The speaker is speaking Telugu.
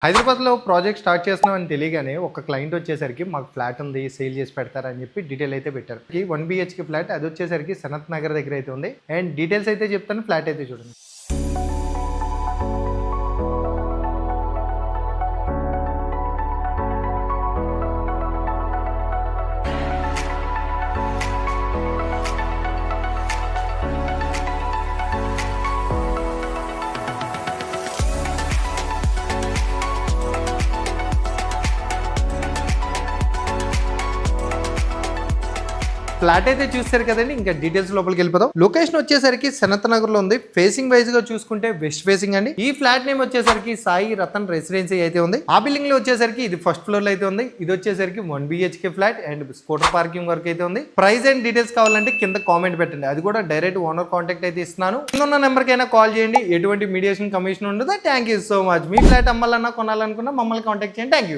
హైదరాబాద్లో ప్రాజెక్ట్ స్టార్ట్ చేస్తున్నామని తెలియగానే ఒక క్లయింట్ వచ్చేసరికి మాకు ఫ్లాట్ ఉంది సేల్ చేసి పెడతారని చెప్పి డీటెయిల్ అయితే పెట్టారు. 1 BHK ఫ్లాట్ అది వచ్చేసరికి సనత్ నగర్ దగ్గర అయితే ఉంది. అండ్ డీటెయిల్స్ అయితే చెప్తాను, ఫ్లాట్ అయితే చూడండి. ఫ్లాట్ అయితే చూస్తారు కదండి, ఇంకా డీటెయిల్స్ లోపలికి వెళ్ళిపోదాం. లొకేషన్ వచ్చేసరికి సనత్ నగర్ లో ఉంది. ఫేసింగ్ వైజ్ గా చూసుకుంటే వెస్ట్ ఫేసింగ్ అండి. ఈ ఫ్లాట్ నేమ్ వచ్చేసరికి సాయి రతన్ రెసిడెన్సీ అయితే ఉంది. ఆ బిల్డింగ్ లో వచ్చేసరికి ఇది ఫస్ట్ ఫ్లోర్ లో అయితే ఉంది. ఇది వచ్చేసరికి 1 BHK flat and scooter parking వరకు అయితే ఉంది. ప్రైస్ అండ్ డీటెయిల్స్ కావాలంటే కింద కామెంట్ పెట్టండి, అది కూడా డైరెక్ట్ ఓనర్ కాంటాక్ట్ అయితే ఇస్తున్నాను. కింద నెంబర్ కైనా కాల్ చేయండి, ఎటువంటి మీడియేషన్ కమిషన్ ఉండదు. Thank you so much. మీ ఫ్లాట్ అమ్మాలన్నా కొనాలనుకున్నా మమ్మల్ని కాంటాక్ట్ చేయండి. Thank you.